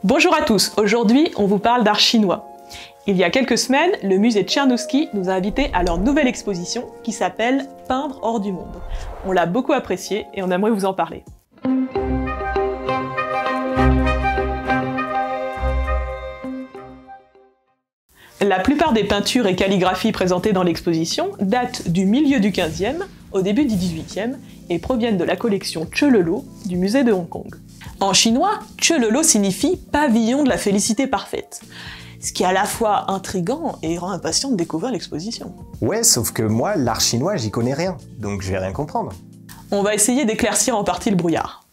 Bonjour à tous, aujourd'hui on vous parle d'art chinois. Il y a quelques semaines, le musée Tchernouski nous a invités à leur nouvelle exposition qui s'appelle « Peindre hors du monde ». On l'a beaucoup appréciée et on aimerait vous en parler. La plupart des peintures et calligraphies présentées dans l'exposition datent du milieu du XVe au début du XVIIIe et proviennent de la collection Chelelo du musée de Hong Kong. En chinois, Chelelo signifie « pavillon de la félicité parfaite », ce qui est à la fois intriguant et rend impatient de découvrir l'exposition. Ouais, sauf que moi, l'art chinois, j'y connais rien, donc je vais rien comprendre. On va essayer d'éclaircir en partie le brouillard.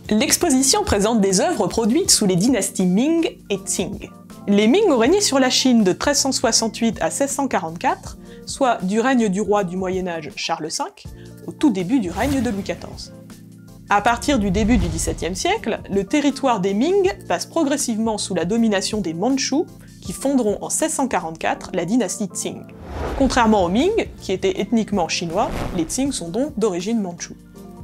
L'exposition présente des œuvres produites sous les dynasties Ming et Qing. Les Ming ont régné sur la Chine de 1368 à 1644, soit du règne du roi du Moyen-Âge Charles V, au tout début du règne de Louis XIV. À partir du début du XVIIe siècle, le territoire des Ming passe progressivement sous la domination des Mandchous, qui fonderont en 1644 la dynastie Qing. Contrairement aux Ming, qui étaient ethniquement chinois, les Qing sont donc d'origine mandchoue.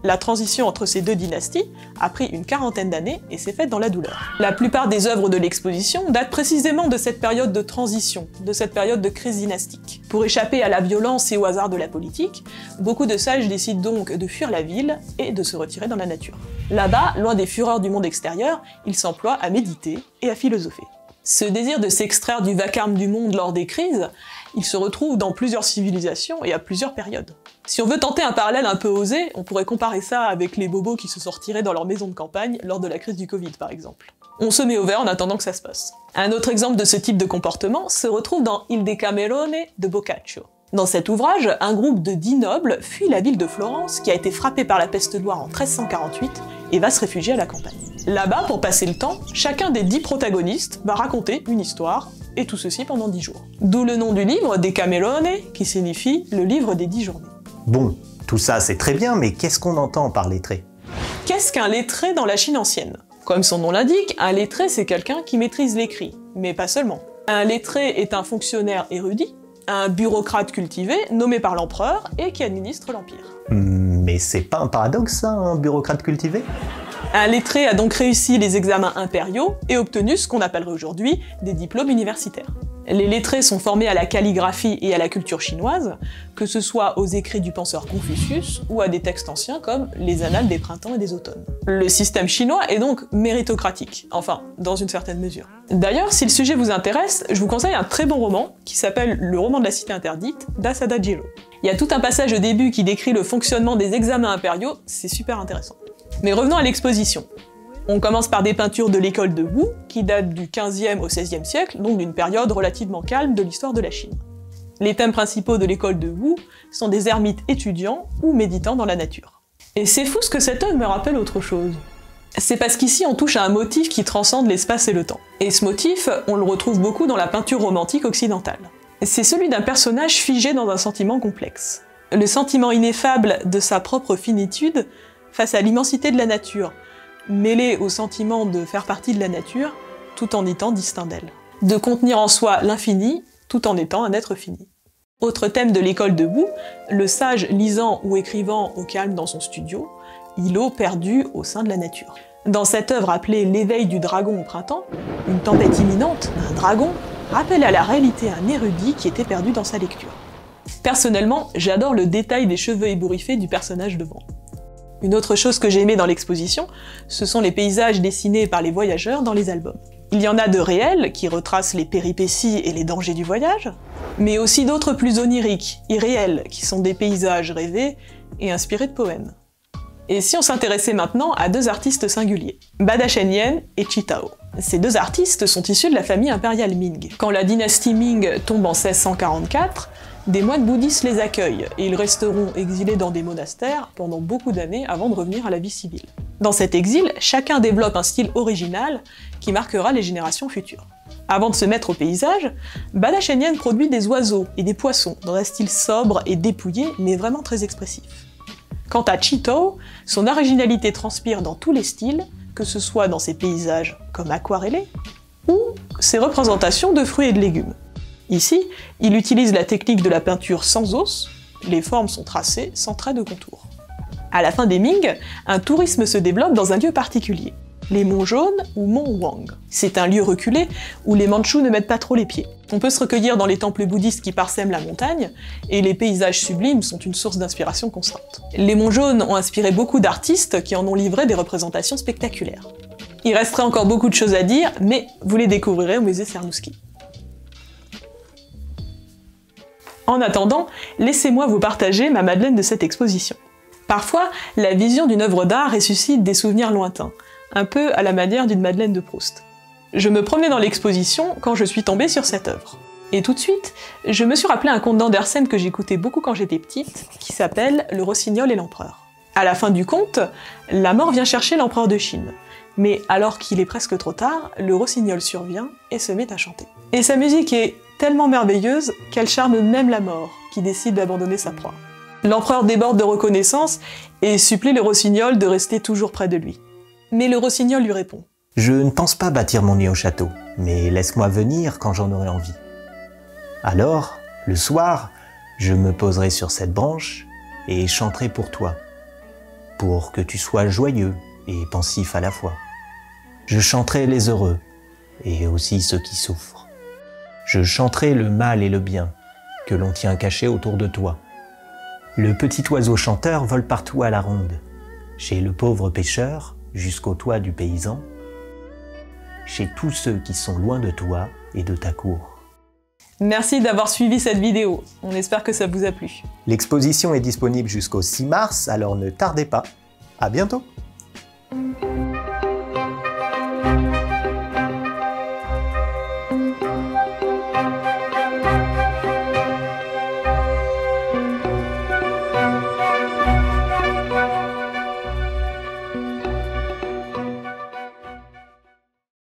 La transition entre ces deux dynasties a pris une quarantaine d'années et s'est faite dans la douleur. La plupart des œuvres de l'exposition datent précisément de cette période de transition, de cette période de crise dynastique. Pour échapper à la violence et au hasard de la politique, beaucoup de sages décident donc de fuir la ville et de se retirer dans la nature. Là-bas, loin des fureurs du monde extérieur, ils s'emploient à méditer et à philosopher. Ce désir de s'extraire du vacarme du monde lors des crises, il se retrouve dans plusieurs civilisations et à plusieurs périodes. Si on veut tenter un parallèle un peu osé, on pourrait comparer ça avec les bobos qui se sortiraient dans leur maison de campagne lors de la crise du Covid par exemple. On se met au vert en attendant que ça se passe. Un autre exemple de ce type de comportement se retrouve dans Il Decamerone de Boccaccio. Dans cet ouvrage, un groupe de 10 nobles fuit la ville de Florence qui a été frappée par la peste noire en 1348 et va se réfugier à la campagne. Là-bas, pour passer le temps, chacun des 10 protagonistes va raconter une histoire, et tout ceci pendant 10 jours. D'où le nom du livre, Decamerone, qui signifie le livre des 10 journées. Bon, tout ça c'est très bien, mais qu'est-ce qu'on entend par lettré? Qu'est-ce qu'un lettré dans la Chine ancienne? Comme son nom l'indique, un lettré c'est quelqu'un qui maîtrise l'écrit, mais pas seulement. Un lettré est un fonctionnaire érudit, un bureaucrate cultivé, nommé par l'empereur et qui administre l'empire. Mais c'est pas un paradoxe ça, un bureaucrate cultivé? Un lettré a donc réussi les examens impériaux et obtenu ce qu'on appellerait aujourd'hui des diplômes universitaires. Les lettrés sont formés à la calligraphie et à la culture chinoise, que ce soit aux écrits du penseur Confucius ou à des textes anciens comme les Annales des printemps et des automnes. Le système chinois est donc méritocratique, enfin, dans une certaine mesure. D'ailleurs, si le sujet vous intéresse, je vous conseille un très bon roman qui s'appelle Le roman de la cité interdite d'Asada Jiro. Il y a tout un passage au début qui décrit le fonctionnement des examens impériaux, c'est super intéressant. Mais revenons à l'exposition. On commence par des peintures de l'école de Wu, qui datent du XVe au XVIe siècle, donc d'une période relativement calme de l'histoire de la Chine. Les thèmes principaux de l'école de Wu sont des ermites étudiants ou méditant dans la nature. Et c'est fou ce que cette œuvre me rappelle autre chose. C'est parce qu'ici on touche à un motif qui transcende l'espace et le temps. Et ce motif, on le retrouve beaucoup dans la peinture romantique occidentale. C'est celui d'un personnage figé dans un sentiment complexe. Le sentiment ineffable de sa propre finitude face à l'immensité de la nature, mêlé au sentiment de faire partie de la nature, tout en étant distinct d'elle. De contenir en soi l'infini, tout en étant un être fini. Autre thème de l'école de Wu, le sage lisant ou écrivant au calme dans son studio, îlot perdu au sein de la nature. Dans cette œuvre appelée L'éveil du dragon au printemps, une tempête imminente d'un dragon rappelle à la réalité un érudit qui était perdu dans sa lecture. Personnellement, j'adore le détail des cheveux ébouriffés du personnage devant. Une autre chose que j'ai aimée dans l'exposition, ce sont les paysages dessinés par les voyageurs dans les albums. Il y en a de réels, qui retracent les péripéties et les dangers du voyage, mais aussi d'autres plus oniriques, irréels, qui sont des paysages rêvés et inspirés de poèmes. Et si on s'intéressait maintenant à deux artistes singuliers, Bada Shen-yen et Qi Tao. Ces deux artistes sont issus de la famille impériale Ming. Quand la dynastie Ming tombe en 1644, des moines bouddhistes les accueillent, et ils resteront exilés dans des monastères pendant beaucoup d'années avant de revenir à la vie civile. Dans cet exil, chacun développe un style original qui marquera les générations futures. Avant de se mettre au paysage, Bada Shen-yen produit des oiseaux et des poissons dans un style sobre et dépouillé, mais vraiment très expressif. Quant à Qi Tao, son originalité transpire dans tous les styles, que ce soit dans ses paysages comme aquarellés, ou ses représentations de fruits et de légumes. Ici, il utilise la technique de la peinture sans os, les formes sont tracées sans trait de contour. À la fin des Ming, un tourisme se développe dans un lieu particulier. les monts Jaunes ou mont Wang. C'est un lieu reculé où les Mandchous ne mettent pas trop les pieds. On peut se recueillir dans les temples bouddhistes qui parsèment la montagne, et les paysages sublimes sont une source d'inspiration constante. Les monts Jaunes ont inspiré beaucoup d'artistes qui en ont livré des représentations spectaculaires. Il resterait encore beaucoup de choses à dire, mais vous les découvrirez au musée Cernuschi. En attendant, laissez-moi vous partager ma Madeleine de cette exposition. Parfois, la vision d'une œuvre d'art ressuscite des souvenirs lointains, un peu à la manière d'une Madeleine de Proust. Je me promenais dans l'exposition quand je suis tombée sur cette œuvre. Et tout de suite, je me suis rappelé un conte d'Andersen que j'écoutais beaucoup quand j'étais petite, qui s'appelle Le Rossignol et l'Empereur. À la fin du conte, la mort vient chercher l'empereur de Chine. Mais alors qu'il est presque trop tard, le rossignol survient et se met à chanter. Et sa musique est tellement merveilleuse qu'elle charme même la mort, qui décide d'abandonner sa proie. L'empereur déborde de reconnaissance et supplie le rossignol de rester toujours près de lui. Mais le rossignol lui répond: « Je ne pense pas bâtir mon nid au château, mais laisse-moi venir quand j'en aurai envie. Alors, le soir, je me poserai sur cette branche et chanterai pour toi, pour que tu sois joyeux et pensif à la fois. Je chanterai les heureux et aussi ceux qui souffrent. Je chanterai le mal et le bien que l'on tient cachés autour de toi. Le petit oiseau chanteur vole partout à la ronde, chez le pauvre pêcheur jusqu'au toit du paysan, chez tous ceux qui sont loin de toi et de ta cour. » Merci d'avoir suivi cette vidéo, on espère que ça vous a plu. L'exposition est disponible jusqu'au 6 mars, alors ne tardez pas. À bientôt!